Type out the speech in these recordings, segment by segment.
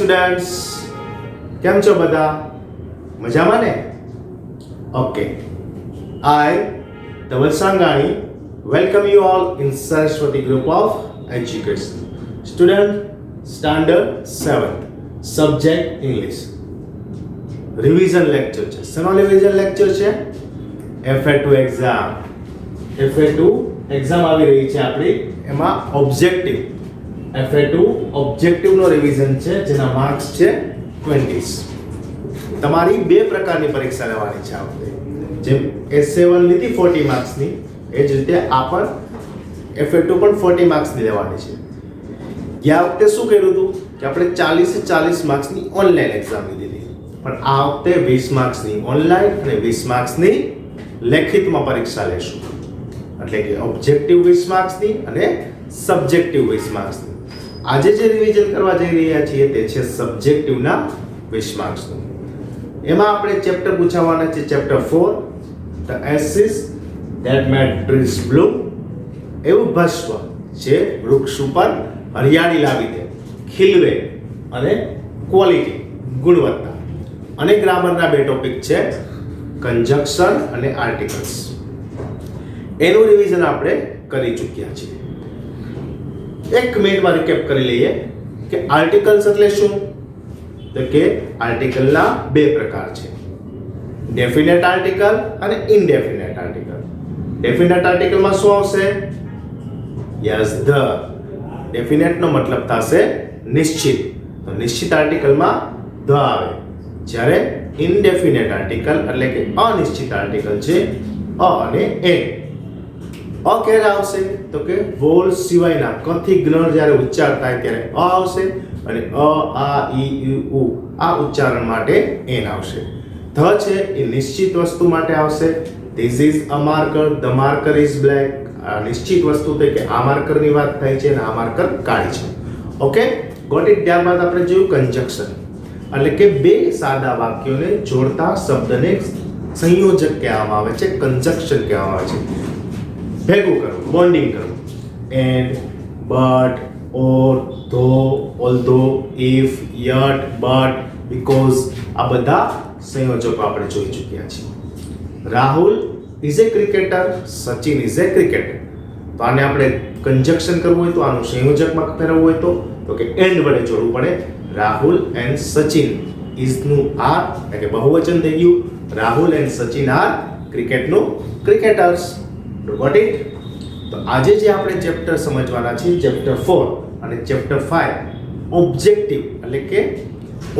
Students, કેમ છો બધા? મજામાં ને? Okay, I, Dhaval Sangani, welcome you all in Saraswati Group of Education. Student, Standard 7th, Subject English. Revision lecture છે. શેનો revision lecture છે? FA2 exam. FA2 exam આવી રહી છે આપણી, એમાં ઓબ્જેક્ટિવ FA2 ઓબ્જેક્ટિવ નો રિવિઝન છે, જેના માર્ક્સ છે 20. તમારી બે પ્રકારની પરીક્ષા લેવાની છે આ વખતે. જેમ S7 લીધી 40 માર્ક્સની, એ જ રીતે આ પણ FA2 પણ 40 માર્ક્સની લેવાની છે. ગયા વખતે શું કર્યું હતું કે આપણે 40 માર્ક્સની ઓનલાઈન એક્ઝામ લીધી હતી, પણ આ વખતે 20 માર્ક્સની ઓનલાઈન અને 20 માર્ક્સની લેખિતમાં પરીક્ષા લેશું. એટલે કે ઓબ્જેક્ટિવ 20 માર્ક્સની અને સબ્જેક્ટિવ 20 માર્ક્સની. આજે જે રિવિઝન કરવા જઈ રહ્યા છીએ તે છે સબ્જેક્ટિવના 20 માર્ક્સનું. એમાં આપણે ચેપ્ટર પૂછાવાના છે chapter 4, the ashes that made trees Bloom. એવું ભસ્મ જે વૃક્ષ ઉપર હરિયાળી લાવી દે, ખીલવે, અને ક્વોલિટી ગુણવત્તા. અને ગ્રામરના બે ટોપિક છે કંજક્શન અને આર્ટિકલ્સ. એનું રિવિઝન આપણે કરી ચૂક્યા છીએ. એક મિનિટમાં રિકેપ કરી લઈએ કે આર્ટિકલ્સ એટલે શું. તો કે આર્ટિકલના બે પ્રકાર છે, ડેફિનેટ આર્ટિકલ અને ઇનડેફિનેટ આર્ટિકલ. ડેફિનેટ આર્ટિકલમાં શું આવશે? Yes, the. ડેફિનેટ નો મતલબ થશે નિશ્ચિત, તો નિશ્ચિત આર્ટિકલમાં ધ આવે. જ્યારે ઇનડેફિનેટ આર્ટિકલ એટલે કે અનિશ્ચિત આર્ટિકલ છે અ અને એ. અ ક્યારે આવશે? તો કે વોલ સિવાયના ક થી જ્ઞ જ્યારે ઉચ્ચાર થાય ત્યારે અ આવશે, અને અ, આ, ઈ, ઉ આ ઉચ્ચારણ માટે એન આવશે. ધ છે એ નિશ્ચિત વસ્તુ માટે આવશે. This is a marker, the marker is black. આ નિશ્ચિત વસ્તુ છે કે આ માર્કરની વાત થાય છે અને આ માર્કર કાળી છે. Okay, got it. ત્યારબાદ આપણે જોયું કંજક્શન, એટલે કે બે સાદા વાક્યોને જોડતા શબ્દને સંયોજક કહેવામાં આવે છે, કંજક્શન કહેવામાં આવે છે. ભેગું કરવું, બોન્ડિંગ કરવું. એન્ડ, બટ, ઓર, ધો, ઓલ્ધો, ઇફ, યટ, બટ, બીકોઝ આ બધા સંયોજકો આપણે જોઈ ચૂક્યા છીએ. Rahul is A cricketer, Sachin is A cricketer. તો આને આપણે કંજક્શન કરવું હોય તો આનું સંયોજકમાં ફેરવવું હોય તો કે એન્ડ વડે જોડવું પડે. રાહુલ એન્ડ સચિન ઇઝ નું આર એટલે કે બહુવચન થઈ ગયું. રાહુલ એન્ડ સચિન આર ક્રિકેટનું ક્રિકેટર્સ. Got it? તો આજે જે આપણે ચેપ્ટર સમજવાના છે ચેપ્ટર 4 અને ચેપ્ટર 5 ઓબ્જેક્ટિવ એટલે કે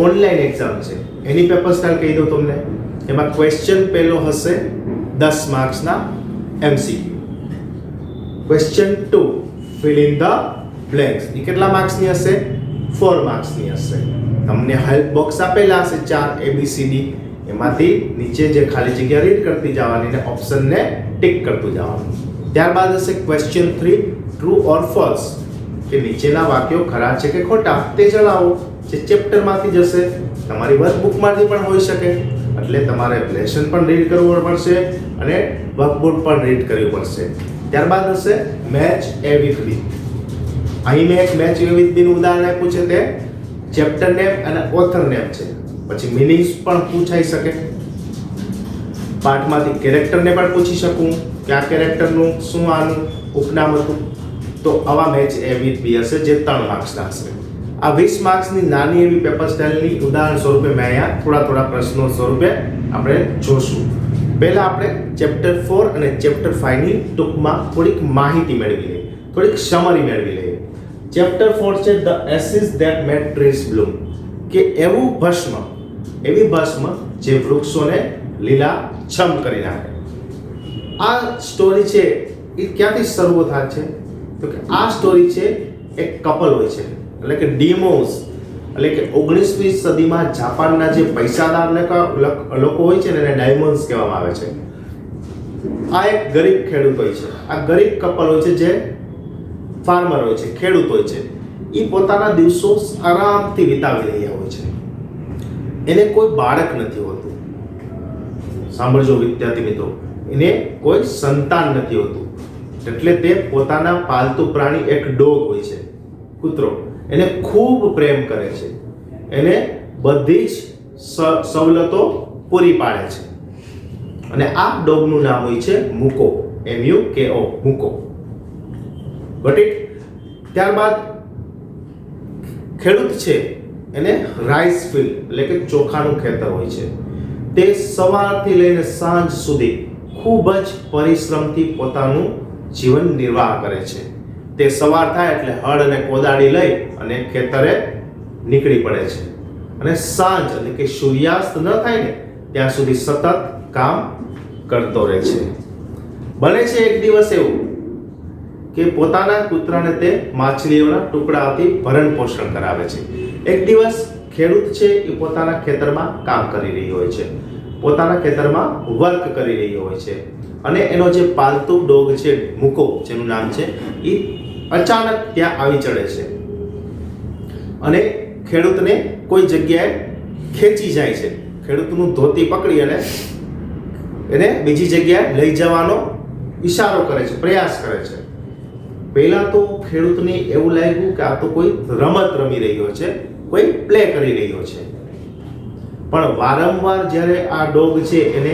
ઓનલાઈન એક્ઝામ છે. એની પેપર સ્ટાઇલ કહી દઉં તમને. એમાં ક્વેશ્ચન પહેલો હશે 10 માર્ક્સના MCQ. Question 2 fill in the blanks. એ કેટલા માર્ક્સની હશે? 4 માર્ક્સની હશે. તમને હેલ્પ બોક્સ આપેલા હશે 4 ABCD. એમાંથી નીચે જે ખાલી જગ્યા રીડ કરતી જવાની અને ઓપ્શનને ટિક કરતું જવાનું. ત્યારબાદ હશે ક્વેશ્ચન 3 ટ્રુ ઓર ફોલ્સ, કે નીચેના વાક્યો ખરા છે કે ખોટા તે જણાવો. જે ચેપ્ટરમાંથી જશે, તમારી વર્કબુકમાંથી પણ હોઈ શકે. એટલે તમારે લેસન પણ રીડ કરવું પડશે અને વર્કબુક પણ રીડ કરવી પડશે. ત્યારબાદ હશે મેચ એ વિથ બી. અહીં મેં એક મેચ એ વિથ બી નું ઉદાહરણ આપ્યું છે, તે ચેપ્ટર નેમ અને ઓથર નેમ છે. પછી મીનિંગ્સ પણ પૂછાઈ શકે. પાઠમાંથી કેરેક્ટરને પણ પૂછી શકું કે આ કેરેક્ટરનું શું આનું ઉપનામ હતું. તો આવા મેચ એ વિથ બી હશે, જે 3 માર્ક્સના હશે. આ 20 માર્ક્સની નાની એવી પેપર સ્ટાઇલની ઉદાહરણ સ્વરૂપે મેં અહીંયા થોડા પ્રશ્નો સ્વરૂપે આપણે જોશું. પહેલા આપણે ચેપ્ટર 4 અને ચેપ્ટર 5 ની ટૂંકમાં થોડીક માહિતી મેળવી લઈએ, થોડીક સમરી મેળવી લઈએ. ચેપ્ટર 4 છે the acid that made trees Bloom, કે એવું ભસ્મ, એવી ભસ્મ જે વૃક્ષોને લીલા છમ કરી નાખે. આ સ્ટોરી છે એ ક્યાંથી શરૂ થાય છે? તો કે આ સ્ટોરી છે એક કપલ હોય છે, એટલે કે ડીમોસ, એટલે કે 19મી સદીમાં જાપાનના જે પૈસાદાર લોકો હોય છે ને એને ડાયમંડ્સ કહેવામાં આવે છે. આ એક ગરીબ ખેડૂત હોય છે. આ ગરીબ કપલ હોય છે, જે ફાર્મર હોય છે, ખેડૂત હોય છે. એ પોતાના દિવસો આરામથી વિતાવી રહ્યા હોય છે. એને કોઈ બાળક નથી હોતું. સાંભળજો વિદ્યાર્થી મિત્રો, એને કોઈ સંતાન નથી હોતું. એટલે તે પોતાના પાલતુ પ્રાણી એક ડોગ હોય છે, કૂતરો, એને ખૂબ પ્રેમ કરે છે. એને બધી જ સવલતો પૂરી પાડે છે. અને આ ડોગનું નામ હોય છે મૂકો, MUKO, મૂકો. Got it? ત્યારબાદ ખેડૂત છે એને રાઈસ ફિલ્ડ એટલે કે ચોખાનું ખેતર હોય છે. તે સવારથી લઈને સાંજ સુધી ખૂબ જ પરિશ્રમથી પોતાનું જીવન નિર્વાહ કરે છે. તે સવાર થાય એટલે હળ અને કોદાળી લઈ અને ખેતરે નીકળી પડે છે અને સાંજ એટલે કે સૂર્યાસ્ત ન થાય ને ત્યાં સુધી સતત કામ કરતો રહે છે. બને છે એક દિવસ એવું કે પોતાના કૂતરાને તે માછલીઓના ટુકડાઓથી ભરણ પોષણ કરાવે છે. એક દિવસ ખેડૂત છે એ પોતાના ખેતરમાં કામ કરી રહ્યો હોય છે, પોતાના ખેતરમાં વર્ક કરી રહ્યો હોય છે અને એનો જે પાલતુ ડોગ છે મૂકો, જેનું નામ છે, એ અચાનક ત્યાં આવી ચડે છે અને ખેડૂતને કોઈ જગ્યાએ ખેંચી જાય છે. ખેડૂતનું ધોતી પકડી અને એને બીજી જગ્યાએ લઈ જવાનો ઈશારો કરે છે, પ્રયાસ કરે છે. પહેલા તો ખેડૂતને એવું લાગ્યું કે આ તો કોઈ રમત રમી રહ્યો છે, કોઈ પ્લે કરી રહ્યો છે. પણ વારંવાર જ્યારે આ ડોગ છે એને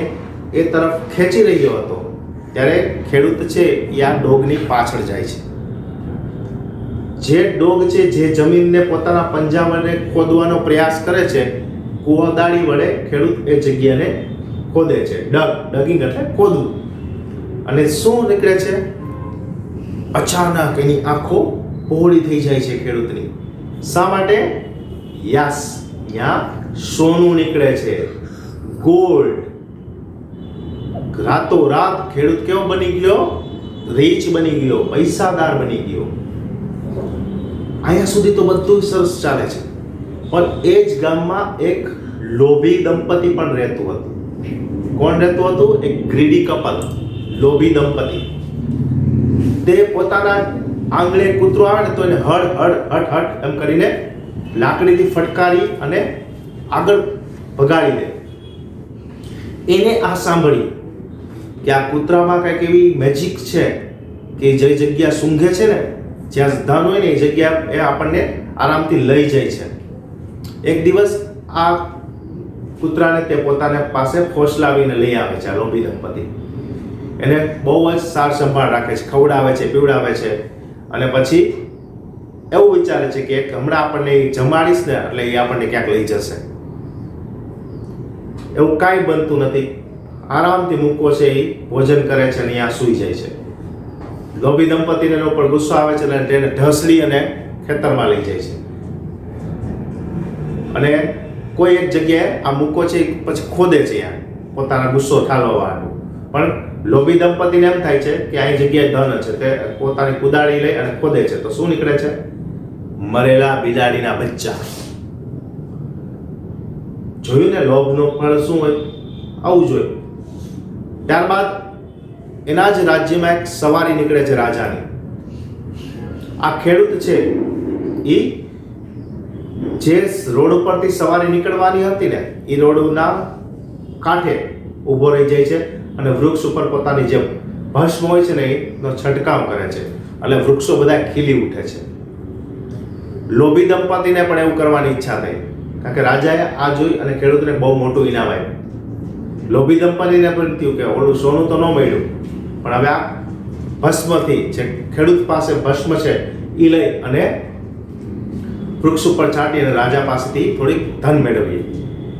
એ તરફ ખેંચી રહ્યો હતો ત્યારે ખેડૂત છે એ આ ડોગની પાછળ જાય છે. જે ડોગ છે જે જમીનને પોતાના પંજા વડે ખોદવાનો પ્રયાસ કરે છે, કોદાળી વડે ખેડૂત એ જગ્યાને ખોદે છે. ડગિંગ એટલે ખોદવું. અને શું નીકળે છે? અચાનક એની આંખો પહોળી થઈ જાય છે ખેડૂતની. શા માટે? યસ, ત્યાં સોનું નીકળે છે, ગોલ્ડ. રાતોરાત ખેડૂત કેવો બની ગયો? રીચ બની ગયો, પૈસાદાર બની ગયો. અહીંયા સુધી તો બધું સરસ ચાલે છે, પણ એ જ ગામમાં એક લોભી દંપતી પણ રહેતું હતું. કોણ રહેતું હતું? એક ગ્રીડી કપલ, લોભી દંપતી. તે પોતાના આંગણે કૂતરો આવે ને તો એને હડ હડ હટ હટ એમ કરીને લાકડીથી ફટકારી અને આગળ ભગાડી દે. એને આ સાંભળ્યું કે આ કૂતરામાં કંઈક એવી મેજિક છે કે જે જગ્યા સૂંઘે છે ને, જ્યાં ધન હોય ને એ જગ્યા એ આપણને આરામથી લઈ જાય છે. એક દિવસ આ કૂતરાને તે પોતાના પાસે ફોસલાવીને લઈ આવે છે આ લોભી દંપતી. એને બહુ જ સાર સંભાળ રાખે છે, ખવડાવે છે, પીવડાવે છે અને પછી એવું વિચારે છે કે હમણાં આપણને જમાડીશ ને એટલે એ આપણને ક્યાંક લઈ જશે. એવું કાંઈ બનતું નથી. આરામથી મૂકો છે એ ભોજન કરે છે અને અહીંયા સૂઈ જાય છે. લોભી દંપતીને એનો પર ગુસ્સો આવે છે અને તેને ઢસડી અને ખેતરમાં લઈ જાય છે અને કોઈ એક જગ્યાએ આ મૂકો છે પછી ખોદે છે ત્યાં પોતાના ગુસ્સો ઠાલવવાનું. પણ લોભી દંપતીને એમ થાય છે કે આ જગ્યાએ ધન છે. તે પોતાની કુદાળી લઈ અને ખોદે છે તો શું નીકળે છે? મરેલા બિલાડીના બચ્ચા. જોયું ને, લોભનો ફળ શું હોય? આવું જોયું. ત્યારબાદ એના જ રાજ્યમાં એક સવારી નીકળે છે રાજાની. આ ખેડૂત છે એ જે રોડ ઉપરથી સવારી નીકળવાની હતી ને એ રોડના કાંઠે ઊભો રહી જાય છે અને વૃક્ષ ઉપર પોતાની જે ભસ્મ હોય છે ને એનો છંટકાવ કરે છે એટલે વૃક્ષો બધા ખીલી ઉઠે છે. લોભી દંપતીને પણ એવું કરવાની ઈચ્છા થઈ કારણ કે રાજાએ આ જોઈ અને ખેડૂતને બહુ મોટું ઇનામ આપ્યું. લોભી દંપતીને પણ થયું કે ઓલું સોનું તો ન મળ્યું, પણ હવે આ ભસ્મથી જે ખેડૂત પાસે ભસ્મ છે એ લઈ અને વૃક્ષ ઉપર છાંટી અને રાજા પાસેથી થોડીક ધન મેળવીએ.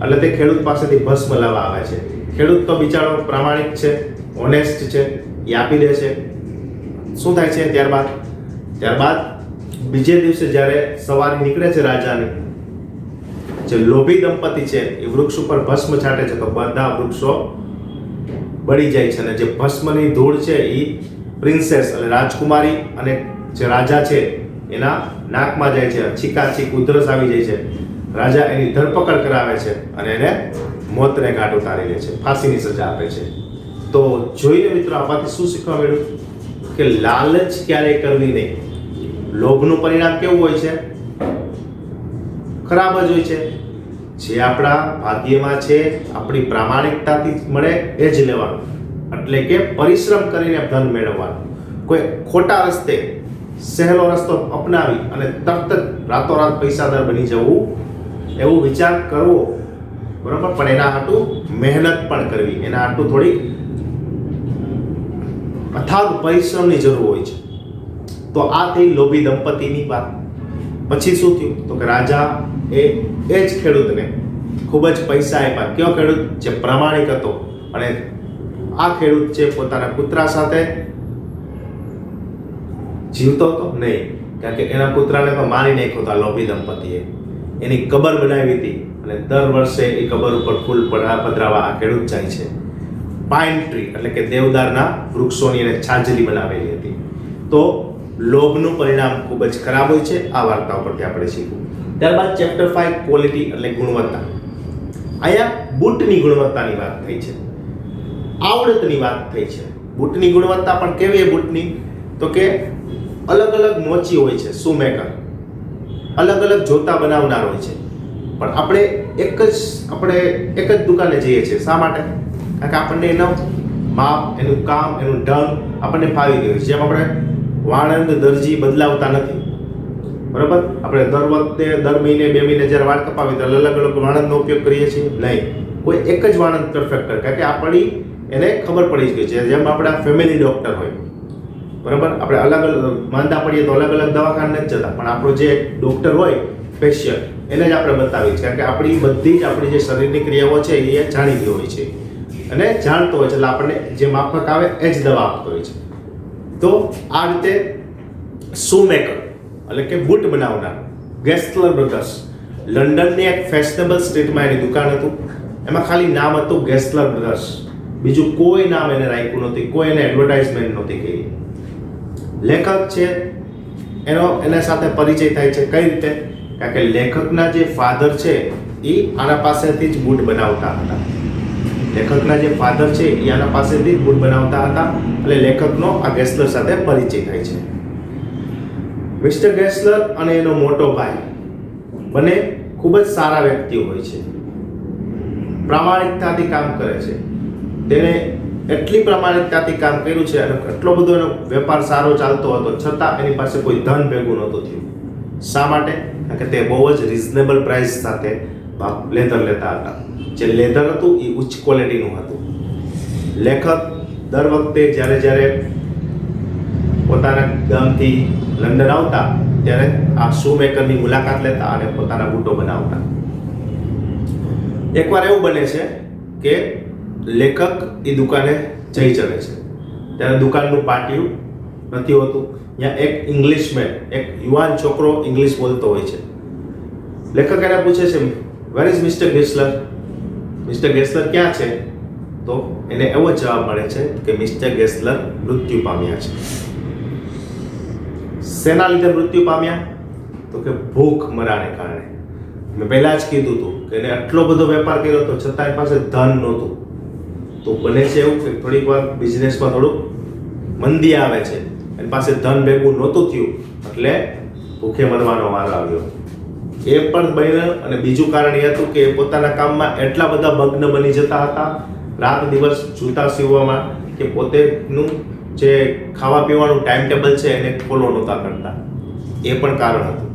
એટલે તે ખેડૂત પાસેથી ભસ્મ લાવવા આવે છે. ખેડૂત તો બિચારો પ્રામાણિક છે, ઓનેસ્ટ છે, એ આપી દે છે. શું થાય છે ત્યારબાદ બીજે દિવસે જ્યારે સવારી નીકળે છે રાજાની, જે લોભી દંપતી છે એ વૃક્ષ ઉપર ભસ્મ છાંટે છે તો બધા વૃક્ષો બળી જાય છે અને જે ભસ્મની ધૂળ છે એ પ્રિન્સેસ એટલે રાજકુમારી અને જે રાજા છે એના નાકમાં જાય છે. છીકાછીક ઉધરસ આવી જાય છે. રાજા એની ધરપકડ કરાવે છે અને એને મોતને ઘાટ ઉતારી દે છે, ફાંસીની સજા આપે છે. તો જોઈને મિત્રો આમાંથી શું શીખવા મળ્યું કે લાલચ ક્યારેય કરવી નહીં. લોભનું પરિણામ કેવું હોય છે? ખરાબ જ હોય છે. જે આપણા ભાગ્યમાં છે, આપણી પ્રામાણિકતાથી મળે એ જ લેવાનું, એટલે કે પરિશ્રમ કરીને ધન મેળવવાનું. કોઈ ખોટા રસ્તે સહેલો રસ્તો અપનાવી અને તરત જ રાતોરાત પૈસાદાર બની જવું એવું વિચાર કરવો, બરાબર, પણ એના હાટું મહેનત પણ કરવી, એના હાટું થોડી અથાગ પરિશ્રમની જરૂર હોય છે. તો આ થઈ લોભી દંપતીની વાત. પછી શું થયું તો કે રાજા એ જ ખેડૂતને ખૂબ જ પૈસા આપ્યા. કયો ખેડૂત? જે પ્રામાણિક હતો. અને આ ખેડૂત છે પોતાના કૂતરા સાથે જીવતો હતો નહીં, કારણ કે એના કૂતરાને તો મારી નાખ્યો હતો લોભી દંપતીએ. એની કબર બનાવી હતી અને દર વર્ષે એ કબર ઉપર ફૂલ પધરાવા આ ખેડૂત જાય છે. પાઇન ટ્રી એટલે કે દેવદારના વૃક્ષોની એને છાજલી બનાવેલી હતી. તો લોભનું પરિણામ ખૂબ જ ખરાબ હોય છે. આ વાર્તા ઉપરથી આપણે શીખવું. ત્યારબાદ ચેપ્ટર 5 ક્વોલિટી એટલે ગુણવત્તા. અહીંયા બૂટની ગુણવત્તાની વાત થઈ છે, આવડતની વાત થઈ છે. બૂટની ગુણવત્તા પણ કેવી બૂટની? તો કે અલગ અલગ મોચી હોય છે, શૂમેકર અલગ અલગ જોતા બનાવનાર હોય છે. પણ આપણે એક જ દુકાને જઈએ છીએ. શા માટે? કારણ કે આપણને એનું માપ, એનું કામ, એનું ઢંગ આપણને ફાવી ગયું છે. જેમ આપણે વાણંદ દરજી બદલાવતા નથી, બરાબર? આપણે દર વખતે દર મહિને 2 મહિને જ્યારે વાળ કપાવી તો અલગ અલગ વાણંદનો ઉપયોગ કરીએ છીએ નહીં. કોઈ એક જ વાણંદ પરફેક્ટ કરે, કારણ કે આપણી એને ખબર પડી ગઈ છે. જેમ આપણા ફેમિલી ડોક્ટર હોય, બરાબર, આપણે અલગ અલગ માંદા પડીએ તો અલગ અલગ દવાખાને જ જતા, પણ આપણો જે ડોક્ટર હોય સ્પેશિયલ એને જ આપણે બતાવીએ છીએ, કારણ કે આપણી બધી જ આપણી જે શરીરની ક્રિયાઓ છે એ જાણીતી હોય છે અને જાણતો હોય છે, એટલે આપણને જે માફક આવે એ જ દવા આપતો હોય છે. તો આ રીતે શૂમેકર એટલે કે બૂટ બનાવનાર ગેસ્લર બ્રધર્સ, લંડનની એક ફેશનેબલ સ્ટ્રીટમાં એની દુકાન હતું. એમાં ખાલી નામ હતું ગેસ્લર બ્રધર્સ, બીજું કોઈ નામ એને રાખ્યું નહોતું, કોઈ એને એડવર્ટાઇઝમેન્ટ નહોતી કરી. લેખક છે એના સાથે પરિચય થાય છે. કઈ રીતે? કારણ કે લેખકના જે ફાધર છે એ આના પાસેથી જ બૂટ બનાવતા હતા. લેખકના જે ફાધર છે એ આના પાસેથી જ બૂટ બનાવતા હતા. એટલે લેખકનો આ ગેસ્લર સાથે પરિચય થાય છે. મિસ્ટર ગેસ્લર અને એનો મોટો ભાઈ બંને ખૂબ જ સારા વ્યક્તિઓ હોય છે, પ્રામાણિકતાથી કામ કરે છે. તેને એટલી પ્રામાણિકતાથી કામ કર્યું છે અને એટલો બધો એનો વેપાર સારો ચાલતો હતો છતાં એની પાસે કોઈ ધન ભેગું નહોતું થયું. શા માટે? કારણ કે તે બહુ જ રિઝનેબલ પ્રાઇસ સાથે લેધર લેતા હતા. જે લેધર હતું એ ઉચ્ચ ક્વોલિટીનું હતું. લેખક દર વખતે જ્યારે પોતાના ગામથી લંડન આવતા ત્યારે આ શૂમેકરની મુલાકાત લેતા અને પોતાના બૂટો બનાવતા. એકવાર એવું બને છે કે લેખક એ દુકાને જઈ ચડે છે ત્યારે દુકાનનું પાટિયું નથી હોતું. ત્યાં એક ઇંગ્લિશમેન, એક યુવાન છોકરો ઇંગ્લિશ બોલતો હોય છે. લેખક એને પૂછે છે, વેર ઇઝ મિસ્ટર ગેસ્લર? મિસ્ટર ગેસ્લર ક્યાં છે? તો એને એવો જવાબ મળે છે કે મિસ્ટર ગેસ્લર મૃત્યુ પામ્યા છે. શેના લીધે મૃત્યુ પામ્યા? તો કે ભૂખ મરાને કારણે. મેં પહેલા જ કીધું હતું કે એને આટલો બધો વેપાર કર્યો હતો છતાં એની પાસે ધન નહોતું. તો બને છે એવું કે થોડીક વાર બિઝનેસમાં થોડુંક મંદી આવે છે, એની પાસે ધન ભેગું નહોતું થયું એટલે ભૂખે મરવાનો વારો આવ્યો. એ પણ બન્યું. અને બીજું કારણ એ હતું કે પોતાના કામમાં એટલા બધા મગ્ન બની જતા હતા, રાત દિવસ જૂતા સીવવામાં, કે પોતેનું જે ખાવા પીવાનું ટાઈમ ટેબલ છે એને ફોલો નહોતા કરતા. એ પણ કારણ હતું.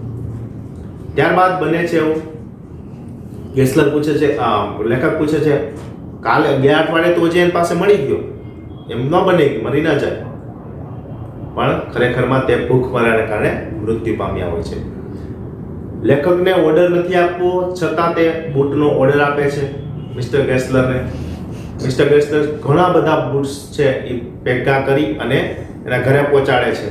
ત્યારબાદ બને છે એવું, ગેસ્લર પૂછે છે, લેખક પૂછે છે, કાલે ગયા અઠવાડિયે તો હજી એની પાસે મળી ગયો, એમ ન બને કે મરી ના જાય. પણ ખરેખરમાં તે ભૂખ મરાને કારણે મૃત્યુ પામ્યા હોય છે. લેખકને ઓર્ડર નથી આપવો છતાં તે બૂટનો ઓર્ડર આપે છે મિસ્ટર ગેસ્લરને. મિસ્ટર ગેસ્લર ઘણા બધા બૂટ્સ છે એ ભેગા કરી અને એના ઘરે પહોંચાડે છે.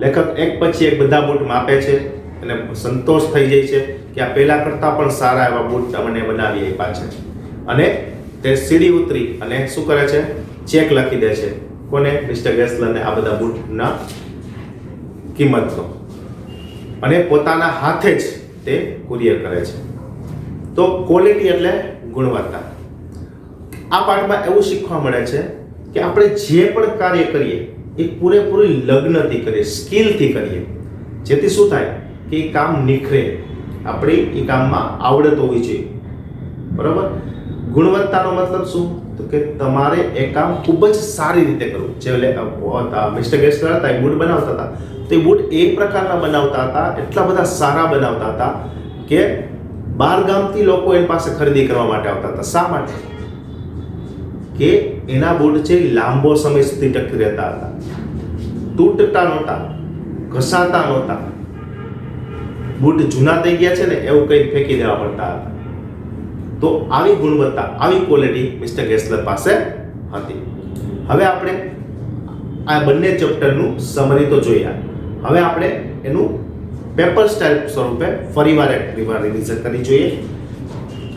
લેખક એક પછી એક બધા બૂટ માપે છે અને સંતોષ થઈ જાય છે કે આ પહેલા કરતાં પણ સારા એવા બૂટ મને બનાવી આપ્યા છે. અને તે સીડી ઉતરી અને શું કરે છે? ચેક લખી દે છે. કોને? મિસ્ટર ગેસ્લરને આ બધા બૂટના કિંમતનો. અને પોતાના હાથે જ તે કુરિયર કરે છે. તો ક્વોલિટી એટલે ગુણવત્તા. આ પાઠમાં એવું શીખવા મળે છે કે આપણે જે પણ કાર્ય કરીએ એ પૂરેપૂરી લગ્નથી કરીએ, સ્કિલથી કરીએ, જેથી શું થાય કે એ કામ નિખરે, આપણી એ કામમાં આવડત હોવી જોઈએ. બરાબર? ગુણવત્તાનો મતલબ શું? તો કે તમારે એ કામ ખૂબ જ સારી રીતે કરવું. જે મિસ્ટર ગેસ્લર હતા એ બૂટ બનાવતા હતા, તો એ બૂટ એ પ્રકારના બનાવતા હતા, એટલા બધા સારા બનાવતા હતા કે બહાર ગામથી લોકો એની પાસે ખરીદી કરવા માટે આવતા હતા. શા માટે? કે એના બૂટ છે લાંબો સમય સુધી ટકી રહેતા હતા, તૂટતા નહોતા, ઘસાતા નહોતા. બૂટ જૂના થઈ ગયા છે ને એવું કંઈ ફેંકી દેવા પડતા હતા. તો આવી ગુણવત્તા, આવી ક્વોલિટી મિસ્ટર ગેસલર પાસે હતી. હવે આપણે આ બંને ચેપ્ટરનું સમરી તો જોયા. હવે આપણે એનું પેપર સ્ટાઇલ સ્વરૂપે ફરીવાર રિવિઝન કરી જોઈએ.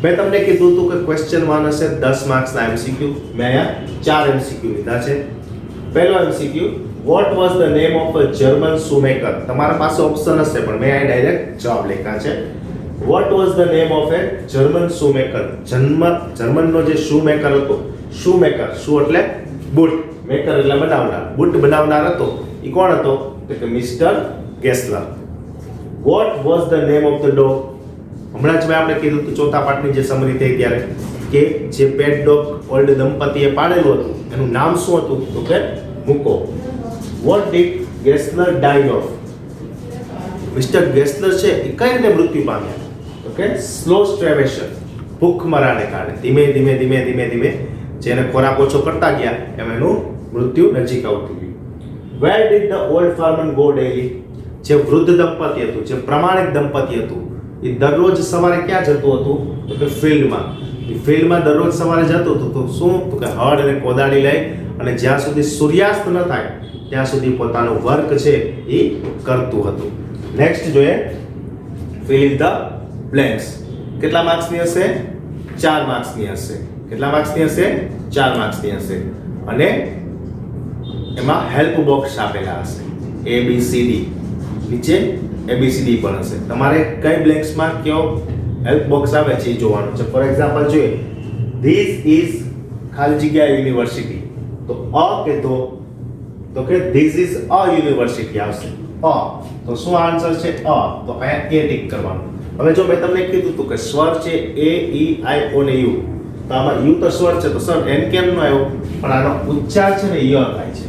મેં તમને કીધું હતું કે ક્વેશ્ચન 1 હશે 10 માર્ક્સના MCQ. મેં અહીંયા 4 MCQ લીધા છે. પહેલો MCQ, vote was the name of a German Shoemaker. તમારા પાસે ઓપ્શન હશે પણ મેં અહીં ડાયરેક્ટ જવાબ લખ્યા છે. What was the name of a German shoemaker. જર્મનનો જે શૂમેકર હતો, શૂમેકર, શૂ એટલે બૂટ, મેકર એટલે બનાવનાર, બૂટ બનાવનાર હતો, એ કોણ હતો? તો કે Mr Gessler. What was the name of the dog. હમણાં જ આપણે કીધું હતું ચોથા પાઠની જે સમરી થઈ ત્યારે કે જે પેટ ડોગ ઓલ્ડ દંપતીએ પાળેલું હતું એનું નામ શું હતું? તો કે મુકો. What did Gessler die of. Mr Gessler છે એ કઈ રીતે મૃત્યુ પામ્યા? તો કે સ્લો સ્ટાર્વેશન, ભૂખમરાને કારણે. ધીમે ધીમે ધીમે ધીમે ધીમે જેને ખોરાક ઓછો કરતા ગયા એમ એનું મૃત્યુ નજીક આવતું ગયું. Where did the old farmer go daily. જે વૃદ્ધ દંપતી હતું, જે પ્રમાણિક દંપતી હતું, એ દરરોજ સવારે ક્યાં જતું હતું? તો કે ફિલ્ડમાં. એ ફિલ્ડમાં દરરોજ સવારે જતું હતું. તો શું? તો કે હળ અને કોદાળી લઈ અને જ્યાં સુધી સૂર્યાસ્ત ન થાય ત્યાં સુધી પોતાનું વર્ક છે એ કરતું હતું. નેક્સ્ટ જોઈએ, ફિલ ઇન ધ બ્લેન્ક્સ. કેટલા માર્ક્સની હશે? 4 માર્ક્સની હશે. કેટલા માર્ક્સની હશે? 4 માર્ક્સની હશે. અને એમાં હેલ્પ બોક્સ આપેલા હશે, ABCD. નીચે ABCD પણ હશે. તમારે કઈ બ્લેન્ક્સમાં કયો હેલ્પ બોક્સ આવે છે એ જોવાનું છે. ફોર એક્ઝામ્પલ જોઈએ, ધીસ ઇઝ ખાલી જગ્યા યુનિવર્સિટી. તો અ કે તો કે ધીસ ઇઝ અ યુનિવર્સિટી આવશે. અ તો શું આન્સર છે? અ. તો અહીંયા એ ટિક કરવાનું. હવે જો મેં તમને કીધું હતું કે સ્વર છે A, E, I, O ને U. તો આમાં U તો સ્વર છે, તો સર N કેમ ન આવ્યો? પણ આનો ઉચ્ચાર છે ને ય થાય છે.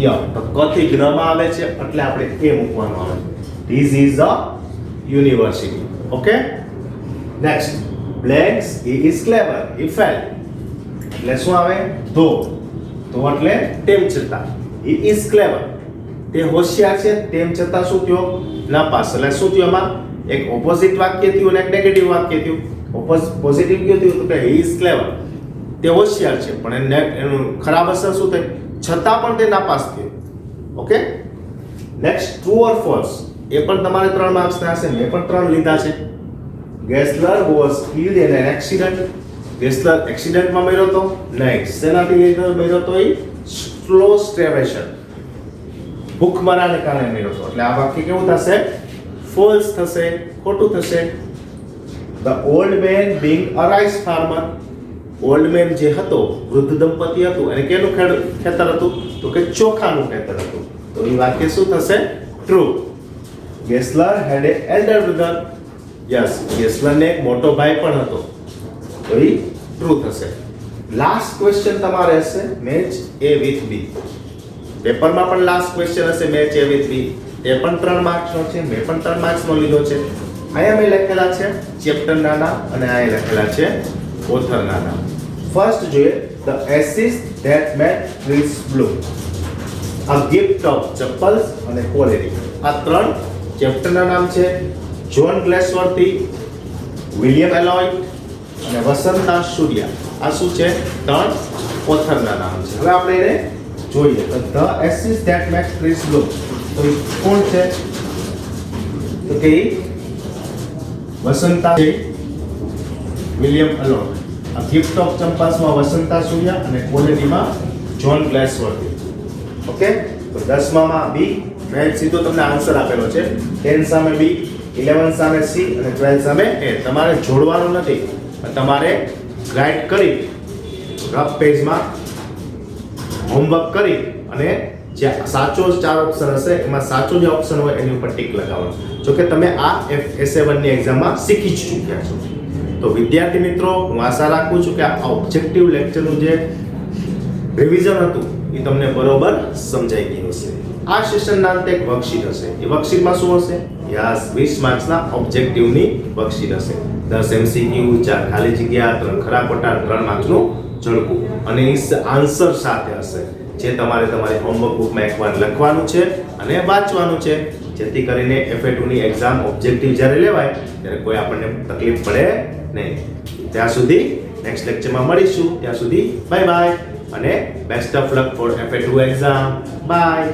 ય તો ક થી ગ્ર માં આવે છે એટલે આપણે એ મૂકવાનું આવે છે. This is a university. Okay. Next, blanks he is clever, he fell. એટલે શું આવે? તો એટલે તેમ છતાં. He is clever. તે હોશિયાર છે તેમ છતાં શું થયો? નાપાસ. એટલે શું થયું? આમાં એક ઓપોઝિટ વાક્ય થયું અને એક નેગેટિવ વાક્ય થયું. પોઝિટિવ કયું થયું? તો કે he is clever. તે હોશિયાર છે પણ એનું ખરાબ અસર શું થઈ? છતાં પણ તે નાપાસ થયો. Okay. Next, true or false. એ પણ તમારે 3 માર્ક્સના હશે. મેં પણ 3 લીધા છે. Gessler was killed in an accident. Gessler એક્સિડન્ટમાં મર્યો તો? નહીં. શેનાથી મર્યો તો? એ સ્લો સ્ટાર્વેશન, ભૂખમરાને કારણે મર્યો તો. એટલે આ વાક્ય કેવું થશે? ફોલ્સ થશે, ખોટું થશે. The old man being a rice farmer. Old man જે હતો, વૃદ્ધ દંપતી હતું, અને કેનું ખેતર હતું? તો કે ચોખાનું ખેતર હતું. તો એ વાક્ય શું થશે? ટ્રુ. ગેસલર હેડ એ એલ્ડર બ્રધર. યસ, ગેસલરને એક મોટો ભાઈ પણ હતો. તો એ ટ્રુ થશે. લાસ્ટ ક્વેશ્ચન તમારે હશે મેચ A with B. પેપરમાં પણ લાસ્ટ ક્વેશ્ચન હશે મેચ A with B. એ પણ 3 માર્ક્સનો છે. મેં પણ 3 માર્ક્સનો લીધો છે. અહીંયા મેં લખેલા છે ચેપ્ટરના નામ અને અહીંયા લખેલા છે ઓથરના નામ. ફર્સ્ટ જોઈએ, the acid that made trees bloom. A gift of chappals અને ક્વોલિટી. આ 3 ચેપ્ટરના નામ છે. જ્હોન ગ્લેસવર્થી, વિલિયમ એલોય અને વસંતા સૂર્યા. આ શું છે? 3 ઓથરના નામ છે. હવે આપણે એને જોઈએ. The acid that made trees Bloom. તો કોણ છે? તો કે વસંતા છે, વિલિયમ એલોય. આ ગિફ્ટ ઓફ ચંપાસમાં વસંતા સૂર્યા અને ક્વોલિટીમાં જ્હોન ગ્લેસવર્થી. ઓકે. તો 10માં B. મેં સીધો તમને આન્સર આપેલો છે. 10 સામે B, 11 સામે C અને 12 સામે A. તમારે જોડવાનું નથી, તમારે રાઈટ કરી રફ પેજમાં હોમવર્ક કરી અને જે સાચો 4 ઓપ્શન હશે એમાં સાચો જે ઓપ્શન હોય એની ઉપર ટીક લગાવવાનો. જો કે તમે આ SA1 ની એક્ઝામમાં શીખી જ ચૂક્યા છો. તો વિદ્યાર્થી મિત્રો, હું આશા રાખું છું કે આ ઓબ્જેક્ટિવ લેક્ચરનું જે રિવિઝન હતું એ તમને બરોબર સમજાઈ ગયું હશે. આ સેશનના અંતે એક વર્કશીટ હશે. એ વર્કશીટમાં શું હશે? યસ, 20 માર્ક્સના ઓબ્જેક્ટિવની વર્કશીટ હશે. 10 MCQ, 4 ખાલી જગ્યા, 3 ખરા ખોટા, 3 માર્ક્સનું ઝડકું અને આન્સર સાથે હશે, જે તમારે તમારી હોમવર્ક બુકમાં એકવાર લખવાનું છે અને વાંચવાનું છે, જેથી કરીને FA2 ની એક્ઝામ ઓબ્જેક્ટિવ જ્યારે લેવાય ત્યારે કોઈ આપણને તકલીફ પડે નહીં. ત્યાં સુધી નેક્સ્ટ લેક્ચરમાં મળીશું. ત્યાં સુધી બાય બાય અને best of luck for FA2 exam. By.